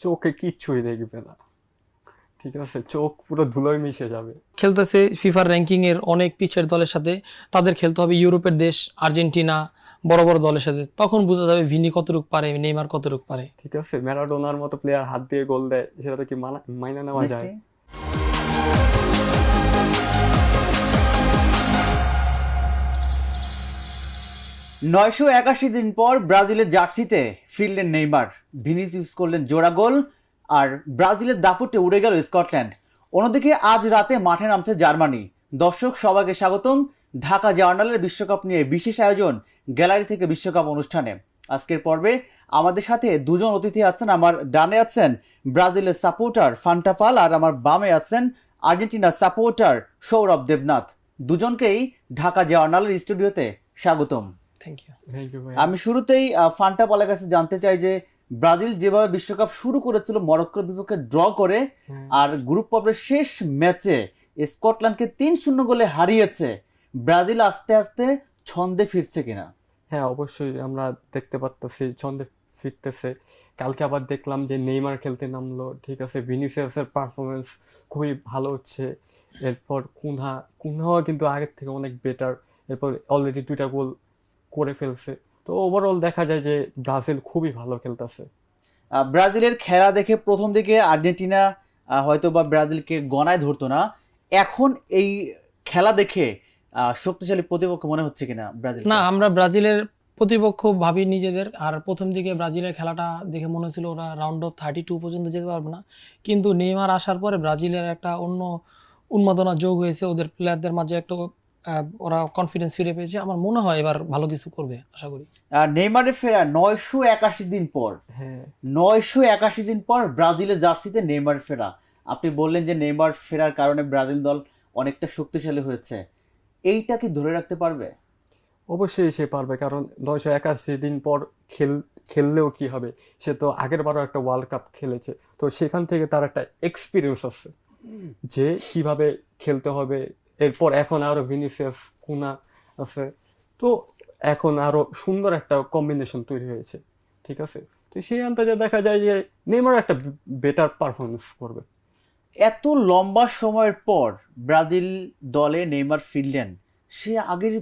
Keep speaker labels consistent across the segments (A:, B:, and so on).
A: চোখে কিচ্ছুই দেখবে না, ঠিক আছে, চোখ পুরো ধুলোয় মিশে যাবে।
B: খেলতেছে ফিফার র্যাঙ্কিং এর অনেক পিছের দলের সাথে, তাদের খেলতে হবে ইউরোপের দেশ আর্জেন্টিনা বড় বড় দলের সাথে, তখন বোঝা যাবে ভিনি কতটুক পারে, নেইমার কতটুক পারে।
A: ঠিক আছে, ম্যারাডোনার মতো প্লেয়ার হাত দিয়ে গোল দেয়, সেটা তো কি মাইনা নেওয়া যায়?
C: মেসি 981 দিন পর ব্রাজিলের জার্সিতে ফিরলেন নেইমার, ভিনিসিয়াস করলেন জোড়া গোল, আর ব্রাজিলের দাপটে উড়ে গেল স্কটল্যান্ড। অন্যদিকে আজ রাতে মাঠে নামছে জার্মানি। দর্শক সবাইকে স্বাগতম ঢাকা জার্নালের বিশ্বকাপ নিয়ে বিশেষ আয়োজন গ্যালারি থেকে বিশ্বকাপ অনুষ্ঠানে। আজকের পর্বে আমাদের সাথে দুজন অতিথি আছেন। আমার ডানে আছেন ব্রাজিলের সাপোর্টার ফান্টাপাল, আর আমার বামে আছেন আর্জেন্টিনার সাপোর্টার সৌরভ দেবনাথ। দুজনকেই ঢাকা জার্নালের স্টুডিওতে স্বাগতম।
B: Thank you.
A: থ্যাংক ইউ ভাই।
C: আমি শুরুতেই ফান্টাপালের কাছে জানতে চাই যে ব্রাজিল যেভাবে বিশ্বকাপ শুরু করেছিল মরক্কোর বিপক্ষে ড্র করে, আর গ্রুপ পর্বের শেষ ম্যাচে স্কটল্যান্ডকে 3-0 গোলে হারিয়েছে, ব্রাজিল আস্তে আস্তে ছন্দে ফিরছে কিনা?
A: হ্যাঁ, অবশ্যই আমরা দেখতে পারতেছি ছন্দে ফিরতেছে। কালকে আবার দেখলাম যে নেইমার খেলতে নামলো, ঠিক আছে, ভিনিসিয়াসের পারফরমেন্স খুবই ভালো হচ্ছে। এরপর কুনহাও কিন্তু আগের থেকে অনেক বেটার, এরপর অলরেডি 2টা গোল করে ফেলছে। তো ওভারঅল দেখা যায় যে ব্রাজিল খুবই ভালো খেলতেছে।
C: ব্রাজিলের খেলা দেখে প্রথম দিকে আর্জেন্টিনা হয়তো বা ব্রাজিলকে গণায় ধরতো না, এখন এই খেলা দেখে শক্তিশালী প্রতিপক্ষ মনে হচ্ছে কিনা ব্রাজিল?
B: না, আমরা ব্রাজিলের প্রতিপক্ষ ভাবি নিজেদের। আর প্রথম দিকে ব্রাজিলের খেলাটা দেখে মনে হচ্ছিল ওরা রাউন্ড অফ 32 পর্যন্ত যেতে পারবে না, কিন্তু নেইমার আসার পরে ব্রাজিলের একটা অন্য উন্মাদনা যোগ হয়েছে ওদের প্লেয়ারদের মাঝে, একটা ওরা কনফিডেন্স ফিরে পেয়েছে। আমার মনে হয় এবার ভালো কিছু করবে, আশা করি।
C: নেইমারের ফেরা 981 দিন পর,
A: হ্যাঁ,
C: 981 দিন পর ব্রাজিলের জার্সিতে নেইমার ফেরা। আপনি বললেন যে নেইমার ফেরার কারণে ব্রাজিল দল অনেকটা শক্তিশালী হয়েছে, এইটা কি ধরে রাখতে পারবে?
A: অবশ্যই সে পারবে, কারণ 981 দিন পর খেললেও কি হবে, সে তো আগের বারও একটা ওয়ার্ল্ড কাপ খেলেছে, তো সেখান থেকে তার একটা এক্সপিরিয়েন্স আছে যে কিভাবে খেলতে হবে। এরপর এখন আরো ভিনিসিয়াস কুনা আছে, তো এখন আরো সুন্দর একটা কম্বিনেশন তৈরি হয়েছে, ঠিক আছে। তো সেই আন্দাজে দেখা যায় যে নেইমার একটা বেটার পারফরমেন্স করবে।
C: এত লম্বা সময়ের পর ব্রাজিল দলে নেইমার ফিরলেন, সে আগের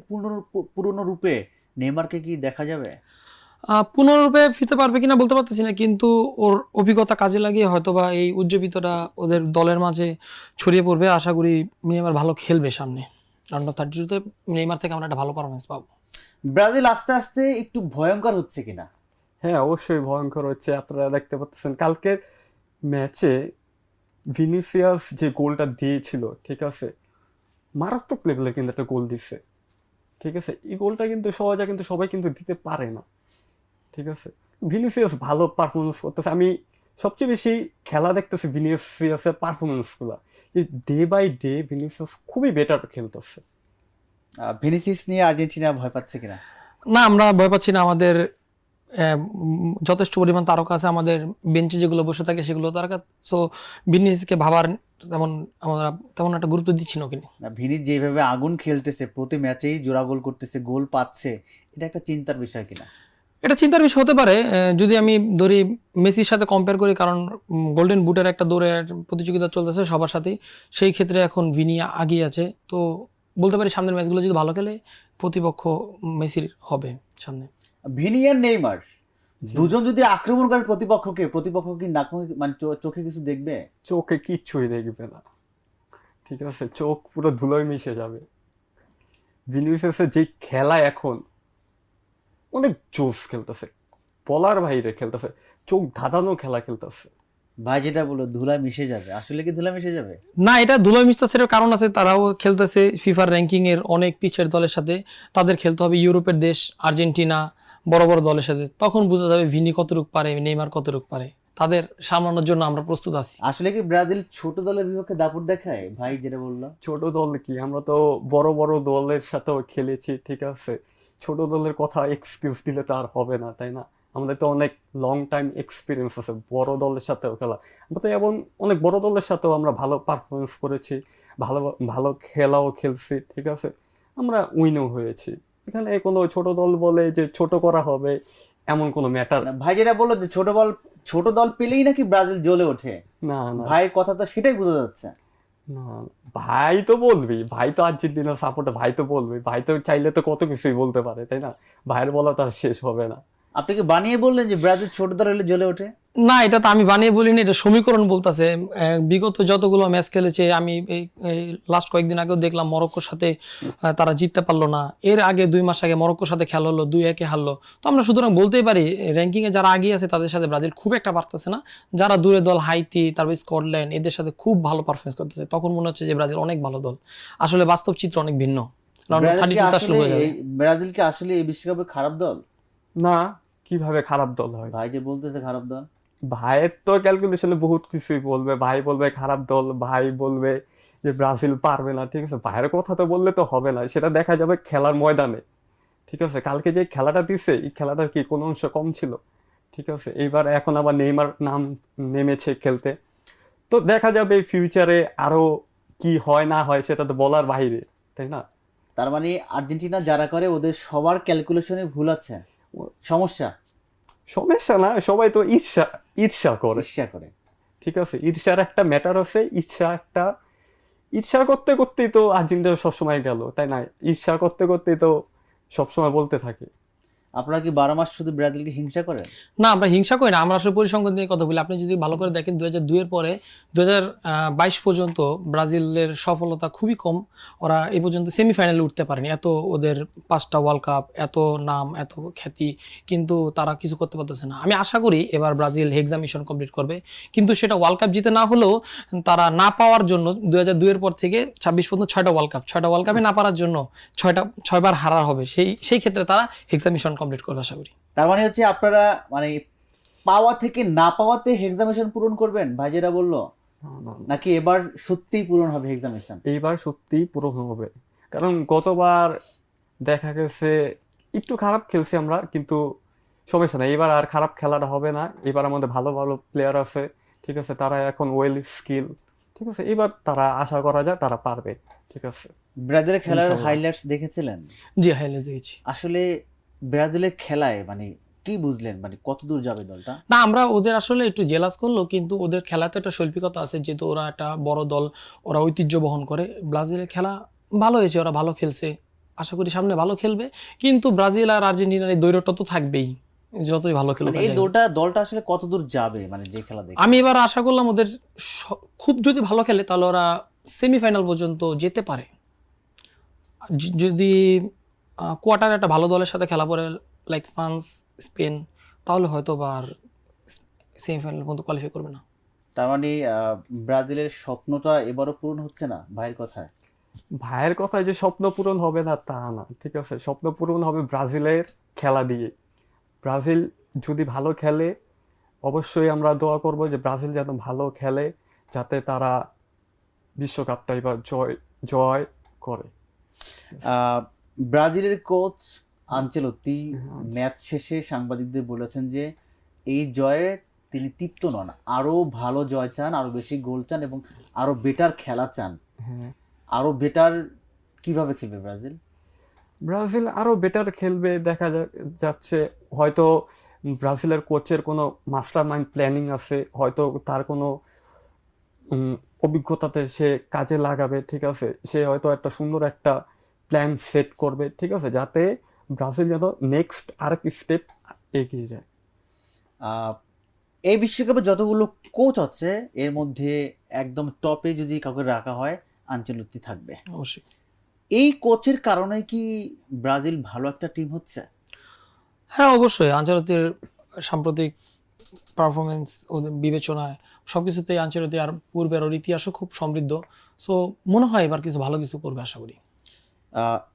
C: পুরনো রূপে নেইমারকে কি দেখা যাবে?
B: পুনরূপে ফিরতে পারবে কিনা বলতে পারতেছি না, কিন্তু ওর অভিজ্ঞতা কাজে লাগিয়ে হয়তোবা এই উজ্জীবিতটা ওদের দলের মাঝে ছড়িয়ে পড়বে। আশা করি নেইমার ভালো খেলবে সামনে রাউন্ড অফ 32-তে, নেইমার থেকে আমরা একটা ভালো পারফরমেন্স পাবো।
C: ব্রাজিল আস্তে আস্তে একটু ভয়ঙ্কর হচ্ছে কিনা?
A: হ্যাঁ, অবশ্যই ভয়ঙ্কর হচ্ছে। আপনারা দেখতে পাচ্ছেন কালকের ম্যাচে ভিনিসিয়াস যে গোলটা দিয়েছিল, ঠিক আছে, মারাত্মক লেভেলের কিন্তু একটা গোল দিচ্ছে, ঠিক আছে। এই গোলটা কিন্তু সহজে কিন্তু সবাই কিন্তু দিতে পারে না, ঠিক আছে। ভিনিসিয়াস ভালো পারফরমেন্স করতেছে। আমি সবচেয়ে বেশি খেলা দেখতেছি ভিনিসিয়াসের পারফরমেন্সগুলো, যে ডে বাই ডে ভিনিসিয়াস খুবই বেটার খেলতেছে।
C: ভিনিসিয়াস নিয়ে আর্জেন্টিনা ভয় পাচ্ছে কিনা?
B: না, আমরা ভয় পাচ্ছি না। আমাদের যথেষ্ট পরিমাণ তারকা আছে, আমাদের বেঞ্চে যেগুলো বসে থাকে সেগুলো তারকা। সো ভিনিসিয়াসকে ভাবার আমরা তেমন একটা গুরুত্ব দিচ্ছি না ওকে নিয়ে।
C: না, ভিনিস যেভাবে আগুন খেলতেছে, প্রতি ম্যাচেই জোড়া গোল করতেছে, গোল পাচ্ছে, এটা একটা চিন্তার বিষয় কিনা?
B: এটা চিন্তার বিষয় হতে পারে যদি আমি ধরি মেসির সাথে কম্পেয়ার করি, কারণ গোল্ডেন বুটের একটা দৌড়ের প্রতিযোগিতা চলতেছে সবার সাথেই। সেই ক্ষেত্রে এখন ভিনি আগিয়ে আছে, তো বলতে পারি সামনের ম্যাচগুলো যদি ভালো খেলে প্রতিপক্ষ মেসির হবে সামনে।
C: ভিনি আর নেইমার দুজন যদি আক্রমণ করে প্রতিপক্ষ কি না মানে চোখে কিছু দেখবে?
A: চোখে কিচ্ছুই দেখবে না, ঠিক আছে, চোখ পুরো ধুলোয় মিশে যাবে। ভিনিসিয়াসের যে খেলা এখন অনেক জোস খেলতেছে, বলার বাইরে খেলতেছে, চোখ ধাঁধানো খেলা খেলতেছে।
C: ভাই যেটা বললো ধুলা মিশে যাবে, আসলে কি ধুলা মিশে যাবে?
B: না, এটা ধুলোয় মিশতেছে কারণ আছে, তারাও খেলতেছে ফিফার র্যাঙ্কিং এর অনেক পিছের দলের সাথে, তাদের খেলতে হবে ইউরোপের দেশ আর্জেন্টিনা বড় বড় দলের সাথে, তখন বোঝা যাবে ভিনি কতটুক পারে, নেইমার কতটুক পারে। তাদের সামলানোর জন্য আমরা প্রস্তুত আছি।
C: আসলে কি ব্রাজিল ছোট দলের বিপক্ষে দাপট দেখায়? ভাই যেটা বললো,
A: ছোট দল কি, আমরা তো বড় বড় দলের সাথেও খেলেছি, ঠিক আছে। ছোট দলের কথা এক্সকিউজ দিলে তো আর হবে না, তাই না? আমাদের তো অনেক লং টাইম এক্সপিরিয়েন্স আছে বড় দলের সাথেও খেলা। আমরা তো এবং অনেক বড় দলের সাথেও আমরা ভালো পারফরমেন্স করেছি, ভালো ভালো খেলাও খেলছি, ঠিক আছে, আমরা উইনও হয়েছি। এখানে কোনো ছোট দল বলে যে ছোট করা হবে এমন কোনো ম্যাটার।
C: ভাই যেটা বললো যে ছোট দল পেলেই নাকি ব্রাজিল জ্বলে ওঠে?
A: না না
C: ভাইয়ের কথা তো সেটাই বোঝা যাচ্ছে।
A: না, ভাই তো বলবেই, ভাই তো আর্জেন্টিনার সাপোর্টার, ভাই তো বলবেই, ভাই তো চাইলে তো কত কিছুই বলতে পারে, তাই না? ভাইয়ের বলা তো আর শেষ হবে না।
C: আপনি কি বানিয়ে বললেন যে ব্রাজিল ছোট দল হলে জ্বলে ওঠে?
B: না, এটা তো আমি বানিয়ে বলিনি, এটা সমীকরণ বলতেছে। বিগত যতগুলো ম্যাচ খেলেছে, আমি এই লাস্ট কয়েকদিন আগেও দেখলাম মরক্কোর সাথে তারা জিততে পারলো না। এর আগে 2 মাস আগে মরক্কোর সাথে খেলা হলো, 2-1 হারলো। তো আমরা সুতরাং বলতেই পারি র্যাঙ্কিং এ যারা আগিয়ে আছে তাদের সাথে ব্রাজিল খুব একটা পারতেছে না। যারা দূরে দল, হাইতি, তারপর স্কটল্যান্ড, এদের সাথে খুব ভালো পারফরমেন্স করতেছে। তখন মনে হচ্ছে যে ব্রাজিল অনেক ভালো দল। আসলে বাস্তব চিত্র অনেক ভিন্ন।
C: ব্রাজিল কি আসলে এই বিশ্বকাপে খারাপ দল?
A: না, কিভাবে খারাপ দল হয়?
C: ভাই যে বলতেছে খারাপ দল।
A: ভাইয়ের তো ক্যালকুলেশনে বহুত কিছুই বলবে, ভাই বলবে খারাপ দল, ভাই বলবে যে ব্রাজিল পারবে না, ঠিক আছে? ভাইয়ের কথা তো বললে তো হবে না, সেটা দেখা যাবে খেলার ময়দানে, ঠিক আছে? কালকে যে খেলাটা দিছে, এই খেলাটার কি কোনো অংশ কম ছিল? ঠিক আছে, এইবার এখন আবার নেইমার নাম নেমেছে খেলতে, তো দেখা যাবে ফিউচারে আরো কি হয় না হয়, সেটা তো বলার বাইরে, তাই না?
C: তার মানে আর্জেন্টিনা যারা করে ওদের সবার ক্যালকুলেশনে ভুল আছে, সমস্যা
A: সমস্যা না, সবাই তো ঈর্ষা ঈর্ষা করে,
C: ঈর্ষা করে।
A: ঠিক আছে? ঈর্ষার একটা ম্যাটার আছে, ঈর্ষা করতে করতেই তো আর্জেন্টিনা সবসময় গেল, তাই না? ঈর্ষা করতে করতেই তো সবসময় বলতে থাকে।
C: আপনারা কি 12 মাস শুধু ব্রাজিলকে হিংসা করেন?
B: না, আমরা হিংসা করি না, আমরা আসলে পরিসংখ্যান নিয়ে কথা বলি। আপনি যদি ভালো করে দেখেন 2002 এর পরে 2022 পর্যন্ত ব্রাজিলের সফলতা খুবই কম। ওরা এই পর্যন্ত সেমিফাইনালে উঠতে পারেনি। এত ওদের 5টা ওয়ার্ল্ড কাপ, এত নাম, এত খ্যাতি, কিন্তু তারা কিছু করতে পারতেছে না। আমি আশা করি এবার ব্রাজিল হেক্সা মিশন কমপ্লিট করবে, কিন্তু সেটা ওয়ার্ল্ড কাপ জিতে না হলেও তারা না পাওয়ার জন্য 2002 এর পর থেকে 26 পর্যন্ত 6টা ওয়ার্ল্ড কাপে না পারার জন্য 6বার হারা হবে। সেই ক্ষেত্রে তারা হেক্সা মিশন কমপ্লিট করবে আশা করি।
C: তার মানে হচ্ছে আপনারা মানে পাওয়া থেকে না পাওয়াতে হেক্সামিশন পূরণ করবেন, ভাই যেটা বললো, নাকি এবার সত্যিই পূরণ হবে হেক্সামিশন?
A: এইবার সত্যি পূরণ হবে, কারণ গতবার দেখা গেছে একটু খারাপ খেলছি আমরা, কিন্তু সমস্যা নাই, এবার আর খারাপ খেলাটা হবে না। এবার আমাদের ভালো ভালো প্লেয়ার আছে, ঠিক আছে? তারা এখন ওয়েল স্কিল, ঠিক আছে? এবার তারা আশা করা যায় তারা পারবে, ঠিক আছে?
C: ব্রাজিলের খেলার
A: ইনশাআল্লাহ।
C: হাইলাইটস দেখেছিলেন?
B: জি, হাইলাইটস দেখেছি।
C: আসলে ব্রাজিলের খেলায় মানে কি বুঝলেন, মানে কত দূর যাবে দলটা?
B: না, আমরা ওদের আসলে একটু জেলাস করলো, কিন্তু ওদের খেলাতে একটা শৈল্পিকতা আছে, যেহেতু ওরা একটা বড় দল, ওরা ঐতিহ্য বহন করে। ব্রাজিলের খেলা ভালো হয়েছে, ওরা ভালো খেলছে, আশা করি সামনে ভালো খেলবে। কিন্তু ব্রাজিল আর আর্জেন্টিনার এই দ্বৈরথটা তো থাকবেই, যতই ভালো খেলুক
C: মানে
B: না
C: এই
B: যাই হোক।
C: দলটা আসলে কত দূর যাবে, মানে যে খেলা দেখে?
B: আমি এবার আশা করলাম ওদের খুব যদি ভালো খেলে তাহলে ওরা সেমিফাইনাল পর্যন্ত যেতে পারে। যদি কোয়ার্টার একটা ভালো দলের সাথে খেলা পড়ে, লাইক ফ্রান্স, স্পেন, তাহলে হয়তো বা আর সেমিফাইনাল পর্যন্ত কোয়ালিফাই করবে না।
C: তার মানে ব্রাজিলের স্বপ্নটা এবারও পূরণ হচ্ছে না ভাইয়ের কথায়?
A: ভাইয়ের কথায় যে স্বপ্ন পূরণ হবে না তা না, ঠিক আছে? স্বপ্ন পূরণ হবে ব্রাজিলের খেলা দিয়ে। ব্রাজিল যদি ভালো খেলে, অবশ্যই আমরা দোয়া করব যে ব্রাজিল যেন ভালো খেলে, যাতে তারা বিশ্বকাপটা এবার জয় করে।
C: ব্রাজিলের কোচ আনচেলত্তি ম্যাচ শেষে সাংবাদিকদের বলেছেন যে এই জয়ে তিনি তৃপ্ত নন, আরো ভালো জয় চান, আরো বেশি গোল চান এবং আরো বেটার খেলা চান।
A: হ্যাঁ,
C: আরো বেটার কিভাবে খেলবে ব্রাজিল?
A: ব্রাজিল আরো বেটার খেলবে দেখা যাচ্ছে। হয়তো ব্রাজিলের কোচের কোনো মাস্টার মাইন্ড প্ল্যানিং আছে, হয়তো তার কোনো অভিজ্ঞতাতে সে কাজে লাগাবে, ঠিক আছে? সে হয়তো একটা সুন্দর একটা প্ল্যান সেট করবে, ঠিক আছে, যাতে ব্রাজিল যেন নেক্সট আরেক স্টেপ এগিয়ে যায়।
C: এই বিশ্বকাপে যতগুলো কোচ আছে এর মধ্যে একদম টপে যদি কাউকে রাখা হয়, আনচেলত্তি থাকবে
B: অবশ্যই।
C: এই কোচের কারণে কি ব্রাজিল ভালো একটা টিম হচ্ছে?
B: হ্যাঁ, অবশ্যই। আনচেলত্তির সাম্প্রতিক পারফরমেন্স ওদের বিবেচনায় সবকিছুতেই আনচেলত্তি আর পূর্বের ওর ইতিহাসও খুব সমৃদ্ধ। সো মনে হয় এবার কিছু ভালো কিছু করবে আশা করি।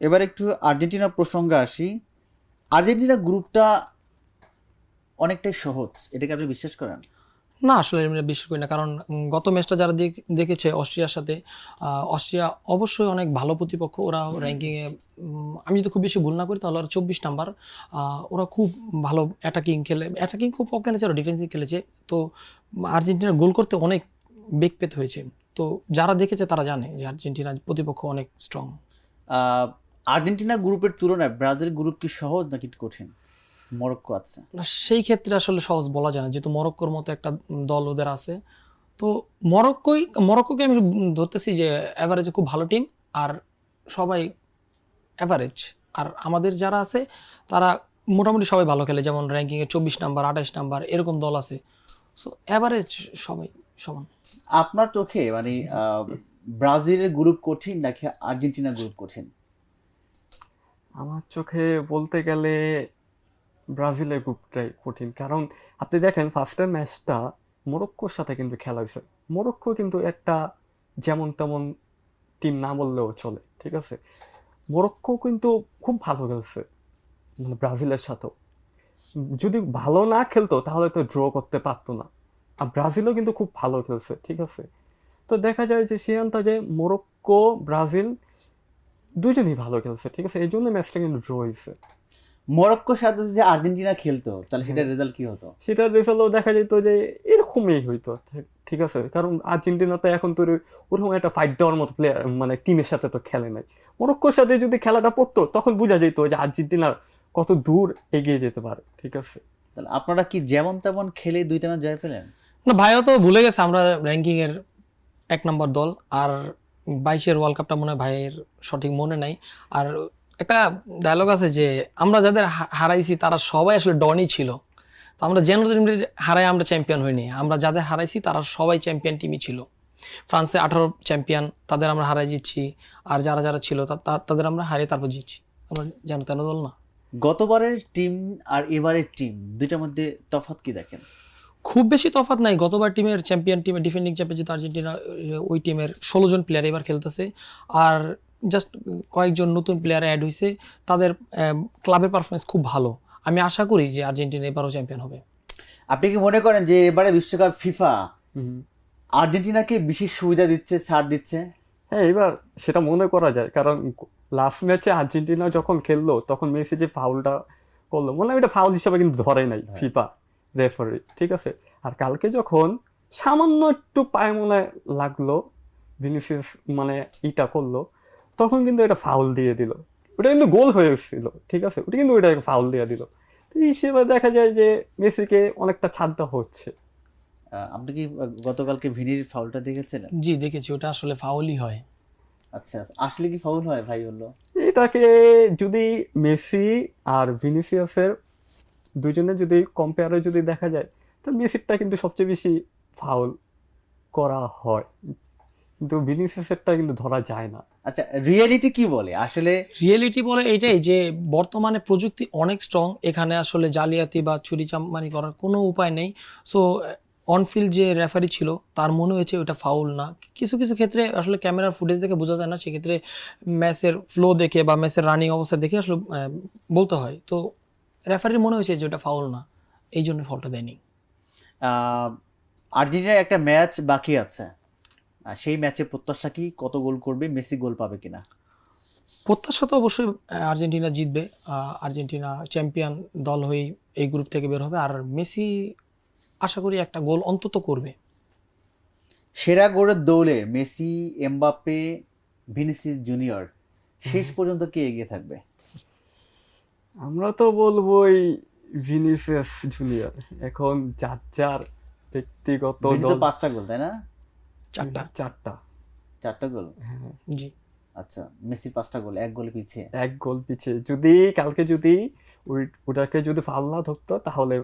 C: এবার একটু আর্জেন্টিনা প্রসঙ্গে আসি। আর্জেন্টিনা গ্রুপটা অনেকটাই সহজ, এটাকে আপনি বিশ্বাস করেন?
B: না, আসলে আমি বিশ্বাস করি না, কারণ গত ম্যাচটা যারা দেখেছে অস্ট্রিয়ার সাথে, অস্ট্রিয়া অবশ্যই অনেক ভালো প্রতিপক্ষ। ওরা র্যাঙ্কিংয়ে, আমি যদি খুব বেশি ভুল না করি তাহলে ওরা 24 নাম্বার। ওরা খুব ভালো অ্যাটাকিং খুব কম খেলেছে, ওরা ডিফেন্সিভ খেলেছে। তো আর্জেন্টিনার গোল করতে অনেক বেগ পেতে হয়েছে। তো যারা দেখেছে তারা জানে যে আর্জেন্টিনার প্রতিপক্ষ অনেক স্ট্রং।
C: আর্জেন্টিনা গ্রুপের তুলনায় ব্রাজিল গ্রুপ কি সহজ নাকি কঠিন? মরক্কো আছে।
B: না, সেই ক্ষেত্রে আসলে সহজ বলা যায় না, যেহেতু মরক্কোর মতো একটা দল ওদের আছে। তো মরক্কোকে আমি ধরতেছি যে অ্যাভারেজে খুব ভালো টিম, আর সবাই অ্যাভারেজ। আর আমাদের যারা আছে তারা মোটামুটি সবাই ভালো খেলে, যেমন র্যাঙ্কিংয়ে 24 নাম্বার 28 নাম্বার এরকম দল আছে। সো অ্যাভারেজ সবাই সমান।
C: আপনার চোখে মানে ব্রাজিলের গ্রুপ কঠিন নাকি আর্জেন্টিনা গ্রুপ কঠিন?
A: আমার চোখে বলতে গেলে ব্রাজিলের গ্রুপটাই কঠিন, কারণ আপনি দেখেন ফার্স্টের ম্যাচটা মরক্কোর সাথে কিন্তু খেলা হয়েছে। মরক্কো কিন্তু একটা যেমন তেমন টিম না বললেও চলে, ঠিক আছে। মরক্কো কিন্তু খুব ভালো খেলছে মানে ব্রাজিলের সাথেও। যদি ভালো না খেলতো তাহলে তো ড্র করতে পারতো না। আর ব্রাজিলও কিন্তু খুব ভালো খেলছে, ঠিক আছে। তো দেখা যায় যে সিয়ান্তা যে মরক্কো ব্রাজিল দুজনই ভালো খেলছে, ঠিক আছে, এই জন্য ম্যাচটা কিন্তু ড্র হয়েছে।
C: মরক্কোর সাথে যদি আর্জেন্টিনা খেলতো তাহলে সেটার রেজাল্ট কি হতো?
A: সেটার রেজাল্টও দেখা যেত যে এরকমই হইতো, ঠিক আছে। কারণ আর্জেন্টিনা তো এখন তো ওরকম একটা ফাইট দেওয়ার মতো প্লেয়ার মানে টিমের সাথে তো খেলে নাই। মরক্কোর সাথে যদি খেলাটা পড়তো তখন বোঝা যেত যে আর্জেন্টিনার কত দূর এগিয়ে যেতে পারে, ঠিক আছে।
C: তাহলে আপনারা কি যেমন তেমন খেলে 2টা ম্যাচ জয় পেলেন?
B: না, ভাইও তো ভুলে গেছে আমরা র্যাঙ্কিংয়ের 1 নম্বর দল। আর 22-এর ওয়ার্ল্ড কাপটা মনে হয় ভাইয়ের সঠিক মনে নাই। আর একটা ডায়লগ আছে যে আমরা যাদের হারাইছি তারা সবাই আসলে ডনই ছিল। তো আমরা জেনারেলি হারাই আমরা চ্যাম্পিয়ন হইনি, আমরা যাদের হারাইছি তারা সবাই চ্যাম্পিয়ন টিমই ছিল। ফ্রান্সে 18 চ্যাম্পিয়ন, তাদের আমরা হারাই জিতছি। আর যারা যারা ছিল তাদের আমরা হারিয়ে তারপর জিতছি। আমরা যেন তেন দল না।
C: গতবারের টিম আর এবারের টিম দুইটার মধ্যে তফাৎ কি দেখেন?
B: খুব বেশি তফাৎ নাই। গতবার টিমের ডিফেন্ডিং চ্যাম্পিয়ন যেহেতু আর্জেন্টিনা, ওই টিমের 16 জন প্লেয়ার এবার খেলতেছে। আর জাস্ট কয়েকজন নতুন প্লেয়ার অ্যাড হয়েছে। তাদের ক্লাবের পারফরমেন্স খুব ভালো। আমি আশা করি যে আর্জেন্টিনা এবারও চ্যাম্পিয়ন হবে।
C: আপনি কি মনে করেন যে এবারে বিশ্বকাপ ফিফা
A: হুম।
C: আর্জেন্টিনাকে বিশেষ সুবিধা দিচ্ছে, ছাড় দিচ্ছে?
A: হ্যাঁ, এবার সেটা মনে করা যায়, কারণ লাস্ট ম্যাচে আর্জেন্টিনা যখন খেললো তখন মেসি যে ফাউলটা করলো, মনে হয় এটা ফাউল হিসাবে কিন্তু ধরে নাই ফিফা রেফারি, ঠিক আছে। আর কালকে যখন সামান্য একটু পায়ে মনে হয় লাগলো, ভিনিসিয়াস মানে ইটা করলো, তখন কিন্তু এটা ফাউল দিয়ে দিল। ওটা কিন্তু গোল হয়ে গেছিল, ঠিক আছে, ওটা কিন্তু ওইটা ফাউল দিয়ে দিল। তো এই হিসেবে দেখা যায় যে মেসিকে অনেকটা ছাড় দেওয়া হচ্ছে।
C: আপনি কি গতকালকে ভিনির ফাউলটা দেখেছিলেন?
B: জি দেখেছি, ওটা আসলে ফাউলই হয়।
C: আচ্ছা, আসলে কি ফাউল হয় ভাই? হলো
A: এটাকে যদি মেসি আর ভিনিসিয়াসের দুজনে যদি কম্পেয়ারে যদি দেখা যায়, তো মেসিরটা কিন্তু সবচেয়ে বেশি ফাউল করা হয়, কিন্তু ভিনিসিয়াসেরটা কিন্তু ধরা যায় না।
C: আচ্ছা, রিয়েলিটি কি বলে আসলে?
B: রিয়েলিটি বলে এইটাই যে বর্তমানে প্রযুক্তি অনেক স্ট্রং, এখানে আসলে জালিয়াতি বা চুরি চামারি করার কোনো উপায় নেই। সো অনফিল্ড যে রেফারি ছিল তার মনে হয়েছে ওটা ফাউল না। কিছু কিছু ক্ষেত্রে আসলে ক্যামেরার ফুটেজ দেখে বোঝা যায় না, সেক্ষেত্রে ম্যাচের ফ্লো দেখে বা ম্যাচের রানিং অবস্থা দেখে আসলে বলতে হয়। তো রেফারির মনে হয়েছে যে ওটা ফাউল না, এই জন্য ফাউলটা দেয়নি।
C: আর্জেন্টিনার একটা ম্যাচ বাকি আছে, সেই ম্যাচে প্রত্যাশা কি? কত গোল করবে? মেসি গোল পাবে কিনা?
B: প্রত্যাশা তো অবশ্যই আর্জেন্টিনা জিতবে। আর্জেন্টিনা চ্যাম্পিয়ন দল হয়েই এই গ্রুপ থেকে বের হবে। আর মেসি আশা করি একটা গোল অন্তত করবে।
C: সেরা গোলের দৌড়ে মেসি, এমবাপ্পে, ভিনিসিয়াস জুনিয়র শেষ পর্যন্ত কে এগিয়ে থাকবে?
A: আমরা তো বলবোই ভিনিসিয়াস জুনিয়র। এখন যার যার ব্যক্তিগত
C: ভিনি তো
A: দল
C: 5টা গোল, তাই না?
A: চারটা
C: 4টা গোল।
B: জি।
C: আচ্ছা, মেসির 5টা গোল, 1 গোলে পিছিয়ে।
A: এক গোল পিছিয়ে। যদি কালকে যদি ওটাকে যদি ফাউল না ধরতো তাহলে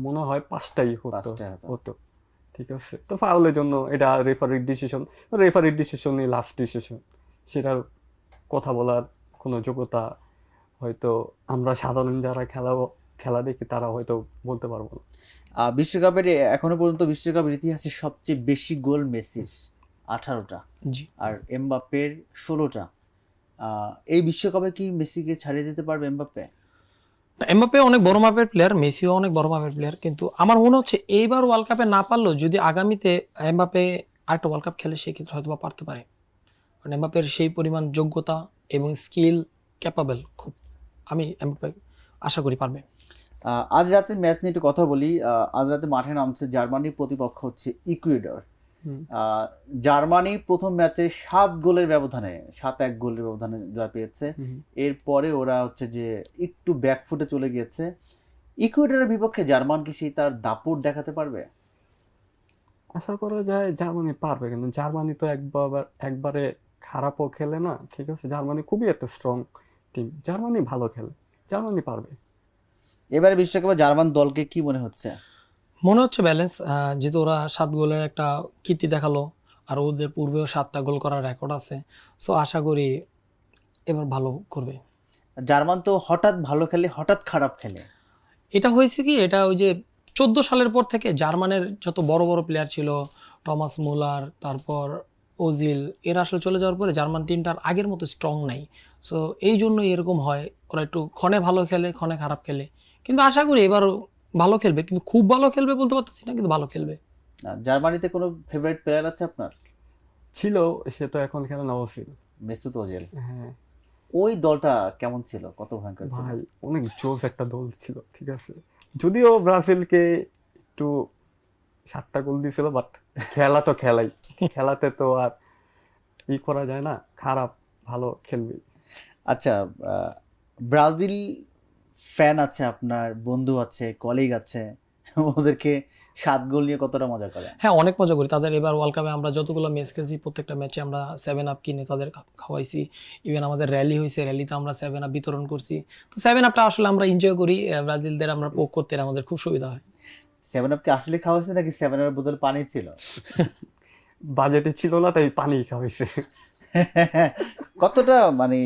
A: মনে হয় 5টাই
C: পাঁচটা হতো।
A: হতো, ঠিক আছে। তো ফাউলের জন্য এটা রেফারির ডিসিশনই লাস্ট ডিসিশন, সেটার কথা বলার কোনো যোগ্যতা হয়তো আমরা সাধারণ যারা খেলা দেখি তারা হয়তো বলতে পারবো না।
C: বিশ্বকাপের এখনো পর্যন্ত বিশ্বকাপের ইতিহাসে সবচেয়ে বেশি গোল মেসির 18টা,
B: জি।
C: আর এমবাপ্পের 16টা। এই বিশ্বকাপে কি মেসিকে ছাড়িয়ে দিতে পারবে এমবাপ্পে?
B: এমবাপ্পে অনেক বড় মাপের প্লেয়ার, মেসিও অনেক বড় মাপের প্লেয়ার, কিন্তু আমার মনে হচ্ছে এইবার ওয়ার্ল্ড কাপে না পারলেও যদি আগামীতে এমবাপ্পে আরেকটা ওয়ার্ল্ড কাপ খেলে সেক্ষেত্রে হয়তো বা পারতে পারে। কারণ এমবাপ্পের সেই পরিমাণ যোগ্যতা এবং স্কিল, ক্যাপাবল খুব। আমি এমবাপ্পে আশা করি পারবে।
C: আজ রাতে ম্যাচ নিয়ে একটু কথা বলি। আজ রাতে মাঠে নামছে জার্মানির প্রতিপক্ষ হচ্ছে ইকুয়েডর।
A: হুম।
C: জার্মানি প্রথম ম্যাচে 7 গোলের ব্যবধানে 7-1 গোলের ব্যবধানে জয় পেয়েছে।
A: হুম।
C: এরপরে ওরা হচ্ছে যে একটু ব্যাকফুটে চলে গিয়েছে। ইকুয়েডরের বিপক্ষে জার্মান কি সেই তার দাপট দেখাতে পারবে?
A: আশা করা যায় জার্মানি পারবে, কিন্তু জার্মানি তো একবারে খারাপও খেলে না, ঠিক আছে? জার্মানি খুবই একটা স্ট্রং টিম, জার্মানি ভালো খেলে, জার্মানি পারবে।
C: এবারে বিশ্বকাপে জার্মান দলকে কি মনে হচ্ছে?
B: মনে হচ্ছে ব্যালেন্স, যেহেতু ওরা 7 গোলের একটা কীর্তি দেখালো, আর ওদের পূর্বেও 7টা গোল করার রেকর্ড আছে, সো আশা করি এবার ভালো করবে।
C: জার্মান তো হঠাৎ ভালো খেলে, হঠাৎ খারাপ খেলে।
B: এটা হয়েছে কি, এটা ওই যে 14 সালের পর থেকে জার্মানের যত বড় বড় প্লেয়ার ছিল, টমাস মুলার, তারপর ওজিল, এরা আসলে চলে যাওয়ার পরে জার্মান টিমটার আগের মতো স্ট্রং নাই। সো এই জন্যই এরকম হয়, ওরা একটু ক্ষণে ভালো খেলে, ক্ষণে খারাপ খেলে। কিন্তু আশা করি এবারও ভালো খেলবে, কিন্তু খুব ভালো খেলবে বলতে পারতেছি না, কিন্তু ভালো খেলবে।
C: জার্মানিতে কোনো ফেভারিট প্লেয়ার আছে আপনার?
A: ছিল, সে তো এখন খেলে না, ওসিল।
C: Mesut Ozil.
A: হ্যাঁ
C: ওই দলটা কেমন ছিল, কত ভয়ঙ্কর ছিল?
A: ভাই, অনেক জোস একটা দল ছিল, ঠিক আছে? যদিও ব্রাজিলকে একটু 7টা গোল দিয়েছিল, বাট খেলা তো খেলাই, খেলাতে তো আর করা যায় না, খারাপ ভালো খেলবে।
C: আচ্ছা, ব্রাজিল ফ্যান আছে আপনার, বন্ধু আছে, কলিগ আছে, ওদেরকে 7 গোল নিয়ে কতটা মজা করে?
B: হ্যাঁ, অনেক মজা করি। তাদের এবার ওয়ার্ল্ড কাপে আমরা যতগুলো ম্যাচ খেলছি, প্রত্যেকটা ম্যাচে আমরা 7 আপ কিনে তাদের খাওয়াইছি। ইভেন আমাদের র্যালি হয়েছে, র্যালিতে আমরা 7 আপ বিতরণ করছি। তো 7 আপটা আসলে আমরা এনজয় করি, ব্রাজিলদের আমরা পোক করতে আমাদের খুব সুবিধা হয়।
C: 7 আপকে আসলে খাওয়াচ্ছে নাকি 7 আপের বোতল পানি ছিল?
A: বাজেটে ছিল না, তাই পানি খাওয়াইছে।
C: কতটা মানে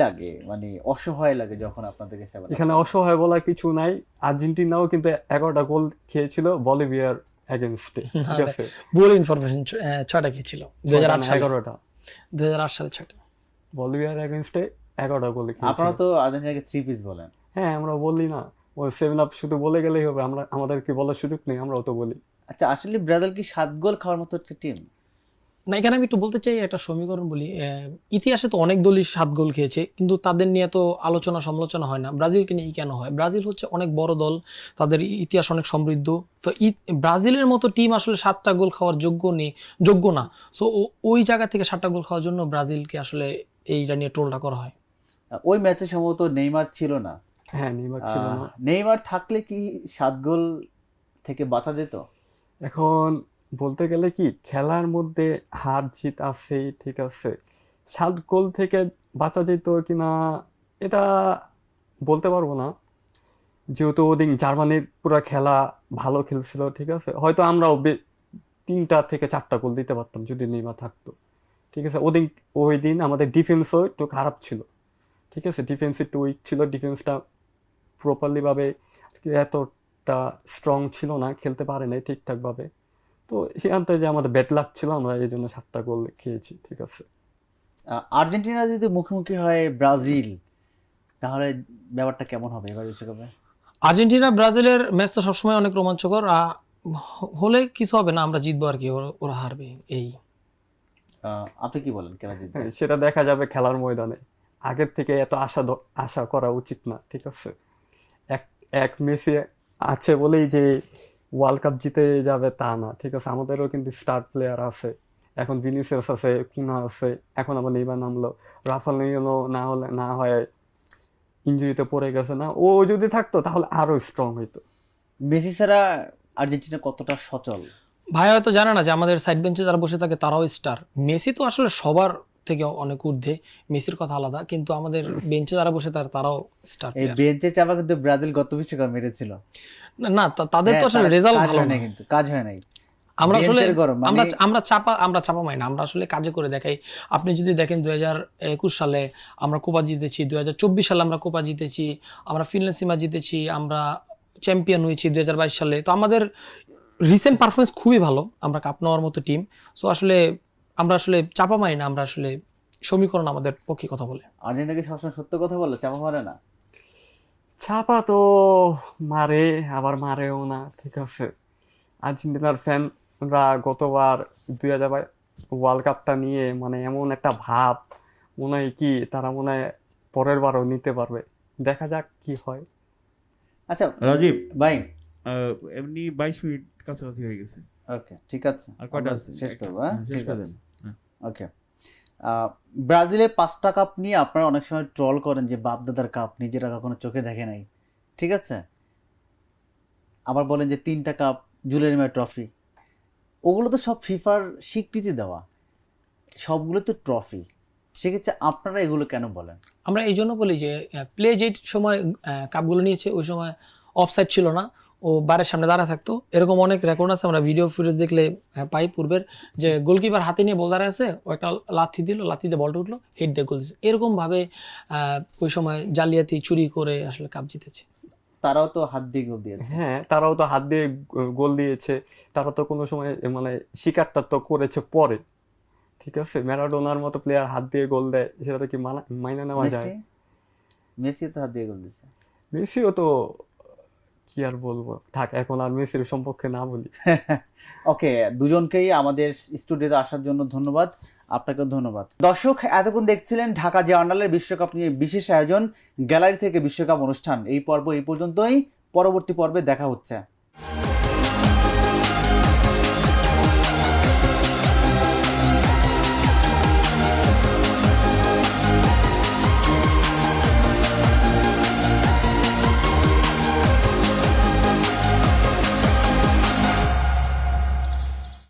C: লাগে, মানে অসহায় লাগে যখন আপনাদেরকে 7 আপ?
A: এখানে অসহায় বলা কিছু নাই, আর্জেন্টিনাও কিন্তু 11টা গোল খেয়েছিল বলিভিয়ার এগেনস্টে, ঠিক আছে?
B: ভুল ইনফরমেশন, 6টা কি ছিল 2008 সালে,
A: 11টা
B: 2008 সালে 6টা।
A: বলিভিয়ার এগেনস্টে 11টা গোল
C: আপনারা
A: খেয়েছিল।
C: তো আর্জেন্টিনাকে 3 পিস বলেন।
A: হ্যাঁ, আমরা বলি না, ওই 7 আপ শুধু বলে গেলেই হবে, আমাদের কি বলার সুযোগ নেই? আমরাও তো বলি।
C: আচ্ছা, আসলে ব্রাজিল কি 7 গোল খাওয়ার মতো একটা টিম?
B: না, এখানে আমি একটু বলতে চাই, একটা সমীকরণ বলি। ইতিহাসে তো অনেক দলই 7 গোল খেয়েছে, কিন্তু তাদের নিয়ে তো আলোচনা সমালোচনা হয় না। ব্রাজিলকে নিয়ে কেন হয়? ব্রাজিল হচ্ছে অনেক বড় দল, তাদের ইতিহাস অনেক সমৃদ্ধ। তো ব্রাজিলের মতো টিম আসলে 7টা গোল খাওয়ার যোগ্য না। সো ওই জায়গা থেকে 7টা গোল খাওয়ার জন্য ব্রাজিলকে আসলে এইটা নিয়ে ট্রোলটা করা হয়।
C: ওই ম্যাচে সম্ভবত নেইমার ছিল না।
A: হ্যাঁ, নেইমার ছিল না।
C: নেইমার থাকলে কি 7 গোল থেকে বাঁচা যেত?
A: এখন বলতে গেলে কি, খেলার মধ্যে হার জিত আছেই, ঠিক আছে? 7 গোল থেকে বাঁচা যেত কিনা এটা বলতে পারবো না, যেহেতু ওদিন জার্মানির পুরো খেলা ভালো খেলছিল, ঠিক আছে? হয়তো আমরাও 3টা থেকে 4টা গোল দিতে পারতাম যদি নেইমার থাকতো, ঠিক আছে? ওই দিন আমাদের ডিফেন্সও একটু খারাপ ছিল, ঠিক আছে? ডিফেন্স একটু উইক ছিল, ডিফেন্সটা প্রপারলি ভাবে এতটা স্ট্রং ছিল না, খেলতে পারে নাই ঠিকঠাকভাবে। তো সেখানটা যে আমাদের ব্যাড লাক ছিল, আমরা এই জন্য 7টা গোল খেয়েছি, ঠিক আছে?
C: আর্জেন্টিনা যদি মুখোমুখি হয় ব্রাজিল, তাহলে ব্যাপারটা কেমন হবে এবার বিশ্বকাপে?
B: আর্জেন্টিনা ব্রাজিলের ম্যাচ তো সবসময় অনেক রোমাঞ্চকর, হলে কিছু হবে না, আমরা জিতবো আর কি, ওরা হারবে এই।
C: আপনি কি বলেন, কেন জিতবে?
A: হ্যাঁ, সেটা দেখা যাবে খেলার ময়দানে। আগের থেকে এত আশা করা উচিত না, ঠিক আছে? এক এক মেসি আছে বলেই যে ওয়ার্ল্ড কাপ জিতে যাবে তা না, ঠিক আছে? আমাদেরও কিন্তু স্টার প্লেয়ার আছে, এখন ভিনিসিয়াস আছে, কুনা আছে, এখন আবার নেইমার নামলো, রাফালিনো না হয় ইনজুরিতে পড়ে গেছে না, ও যদি থাকতো তাহলে আরো স্ট্রং হইতো।
C: মেসি ছাড়া আর্জেন্টিনা কতটা সচল?
B: ভাই হয়তো জানে না যে আমাদের সাইড বেঞ্চে যারা বসে থাকে তারাও স্টার। মেসি তো আসলে সবার থেকে অনেক ঊর্ধ্বে, মেসির কথা আলাদা, কিন্তু আমাদের বেঞ্চে যারা বসে থাকে তারাও স্টার।
C: এই বেঞ্চের চাপা কিন্তু ব্রাজিল গত বিশ্বকাপ মেরেছিল।
B: না, তাদের তো আসলে রেজাল্ট
C: কাজ
B: ভালো
C: হয়
B: না,
C: না, কিন্তু কাজ হয় নাই।
B: আমরা আসলে
C: বেঞ্চের গরম, মানে-
B: আমরা চাপা মারি না, আমরা আসলে কাজে করে দেখাই। আপনি যদি দেখেন 2021 সালে আমরা কোপা জিতেছি, 2024 সালে আমরা কোপা জিতেছি, আমরা ফিনল্যান্ড সীমা জিতেছি, আমরা চ্যাম্পিয়ন হয়েছি 2022 সালে। তো আমাদের রিসেন্ট পারফরমেন্স খুবই ভালো, আমরা কাপ নেওয়ার মতো টিম। সো আসলে আমরা আসলে চাপা মারি না, আমরা আসলে সমীকরণ আমাদের পক্ষে কথা বলে।
C: আর্জেন্টিনাকে সবসময় সত্য কথা বলে, চাপা মারে না।
A: ছাপা তো মারে, আবার মারেও না, ঠিক আছে? আর্জেন্টিনার ফ্যানরা গতবার 2022 ওয়ার্ল্ড কাপটা নিয়ে মানে এমন একটা ভাব, মনে হয় কি তারা মনে হয় পরের বারও নিতে পারবে, দেখা যাক কি হয়।
C: আচ্ছা
D: রাজীব,
C: ভাই,
D: এমনি 22 মিনিট কাছাকাছি হয়ে গেছে।
C: ওকে, ঠিক আছে,
D: আর কয়টা
C: আমরা
D: আছে?
C: শেষ করবো, হ্যাঁ,
D: শেষ
C: ঠিক
D: করে
C: আছে,
D: দেন। হ্যাঁ।
C: ওকে। ব্রাজিলের 5টা কাপ নিয়ে আপনারা অনেক সময় ট্রল করেন যে বাপ দাদার কাপ নিজেরা কখনো চোখে দেখে নাই, ঠিক আছে, আবার বলেন যে 3টা কাপ জুলিয়ান মেয়া ট্রফি, ওগুলো তো সব ফিফার স্বীকৃতি দেওয়া, সবগুলো তো ট্রফি, সেক্ষেত্রে আপনারা এগুলো কেন বলেন?
B: আমরা এই জন্য বলি যে প্লে যে সময় কাপগুলো নিয়েছে ওই সময় অফসাইড ছিল না, ও বারের সামনে দাঁড়া থাকতো। এরকম অনেক রেকর্ড আছে, আমরা ভিডিও ফুটেজ দেখলে পাই পূর্বের, যে গোলকিপার হাতে নিয়ে বল দাঁড়ায় আছে, ও একটা লাথি দিল, লাথিতে বলটা উঠলো, হেড দিয়ে গোল দিচ্ছে। এরকমভাবে ওই সময় জালিয়াতি চুরি করে আসলে কাপ জিতেছে।
C: তারাও তো হাত দিয়ে গোল দিয়েছে।
A: হ্যাঁ, তারাও তো হাত দিয়ে গোল দিয়েছে, তারা তো কোনো সময় মানে শিকারটা তো করেছে পরে, ঠিক আছে। ম্যারাডোনার মতো প্লেয়ার হাত দিয়ে গোল দেয়, সেটা তো কি মাইনে নেওয়া যায়?
C: মেসি তো হাত দিয়ে গোল দিছে।
A: মেসিও তো, কি আর বলবো, থাক, এখন আর মেসির সম্পর্কে না বলি।
C: ওকে, দুজনকেই আমাদের স্টুডিওতে আসার জন্য ধন্যবাদ, আপনাকেও ধন্যবাদ। দর্শক, এতক্ষণ দেখছিলেন ঢাকা জার্নালের বিশ্বকাপ নিয়ে বিশেষ আয়োজন গ্যালারি থেকে বিশ্বকাপ অনুষ্ঠান। এই পর্ব এই পর্যন্তই, পরবর্তী পর্বে দেখা হচ্ছে।